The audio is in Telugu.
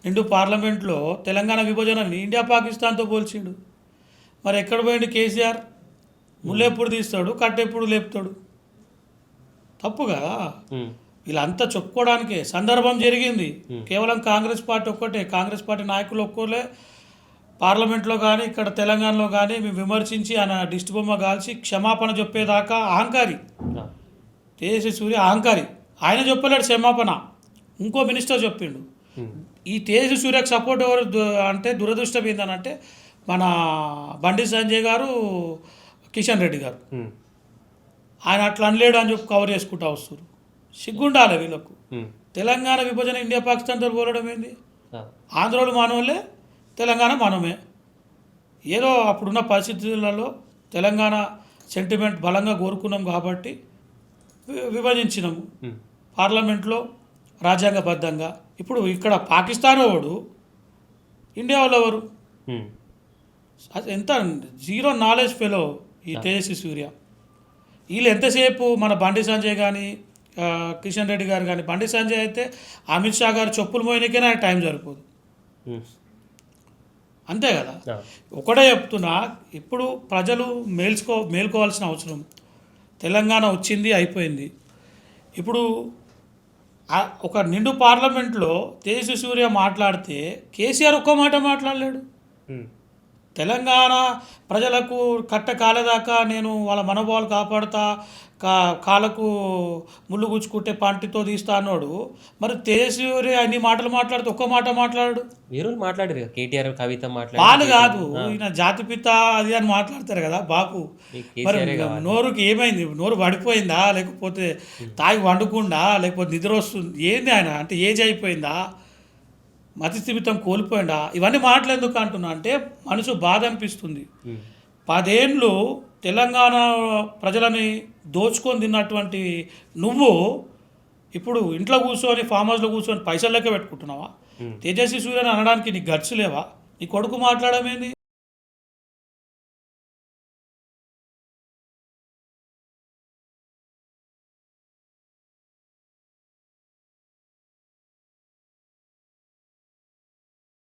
నిండు పార్లమెంట్లో తెలంగాణ విభజనని ఇండియా పాకిస్తాన్తో పోల్చిండు. మరి ఎక్కడ పోయిండు కేసీఆర్? ముళ్ళెప్పుడు తీస్తాడు, కట్టెప్పుడు లేపుతాడు? తప్పు కదా. వీళ్ళంతా చెప్పుకోవడానికే సందర్భం జరిగింది. కేవలం కాంగ్రెస్ పార్టీ ఒక్కటే, కాంగ్రెస్ పార్టీ నాయకులు ఒక్కరే పార్లమెంట్లో కానీ ఇక్కడ తెలంగాణలో కానీ మేము విమర్శించి ఆయన దిష్టి బొమ్మ కాల్చి క్షమాపణ చెప్పేదాకా అహంకారి. తేజస్వి సూర్య అహంకారి. ఆయన చెప్పలేడు క్షమాపణ, ఇంకో మినిస్టర్ చెప్పిండు. ఈ తేజస్వి సూర్యకు సపోర్ట్ ఎవరు అంటే దురదృష్టం ఏంటనంటే మన బండి సంజయ్ గారు, కిషన్ రెడ్డి గారు. ఆయన అట్లా అనలేడు అని చెప్పి కవర్ చేసుకుంటూ వస్తారు. సిగ్గుండాలి వీళ్ళకు. తెలంగాణ విభజన ఇండియా పాకిస్తాన్తో పోలడం ఏంది? ఆంధ్రోలు మానవులే, తెలంగాణ మనమే. ఏదో అప్పుడున్న పరిస్థితులలో తెలంగాణ సెంటిమెంట్ బలంగా కోరుకున్నాం కాబట్టి విభజించినాము పార్లమెంట్లో రాజ్యాంగబద్ధంగా. ఇప్పుడు ఇక్కడ పాకిస్తాన్ వాడు, ఇండియా వాళ్ళు ఎవరు? అది ఎంత జీరో నాలెడ్జ్ ఫెలో ఈ తేజస్వి సూర్య. వీళ్ళు ఎంతసేపు మన బండి సంజయ్ కానీ కిషన్ రెడ్డి గారు కానీ, బండి సంజయ్ అయితే అమిత్ షా గారు చెప్పులు మోయనికే నాకు టైం సరిపోదు. అంతే కదా. ఒకటే చెప్తున్నా, ఇప్పుడు ప్రజలు మేల్కోవాల్సిన అవసరం. తెలంగాణ వచ్చింది, అయిపోయింది. ఇప్పుడు ఒక నిండు పార్లమెంట్లో తేజస్వి సూర్య మాట్లాడితే కేసీఆర్ ఒక్క మాట మాట్లాడలేడు. తెలంగాణ ప్రజలకు కట్ట కాలేదాకా నేను వాళ్ళ మనోభావాలు కాపాడుతా, కాళ్ళకు ముళ్ళు గుచ్చుకుంటే పంటితో తీస్తా అన్నాడు. మరి తేజస్వి అన్ని మాటలు మాట్లాడితే ఒక్క మాట మాట్లాడు. వేరే మాట్లాడారు, కేటీఆర్ కవిత వాళ్ళు కాదు, ఈయన జాతిపిత అది అని మాట్లాడతారు కదా బాపు. మరి నోరుకి ఏమైంది? నోరు పడిపోయిందా, లేకపోతే తాగి వండుకుండా, లేకపోతే నిద్ర వస్తుంది? ఏంది ఆయన అంటే? ఏజ్ అయిపోయిందా, మతిస్థిమితం కోల్పోయిందా? ఇవన్నీ మాటలు ఎందుకు అంటున్నా అంటే మనసు బాధ అనిపిస్తుంది. 10 ఏళ్ళు తెలంగాణ ప్రజలని దోచుకొని తిన్నటువంటి నువ్వు ఇప్పుడు ఇంట్లో కూర్చొని ఫామ్ హౌస్లో కూర్చొని పైసలు లెక్క పెట్టుకుంటున్నావా? తేజస్వి సూర్యని అనడానికి నీకు గట్స్ లేవా? నీ కొడుకు మాట్లాడమేంది?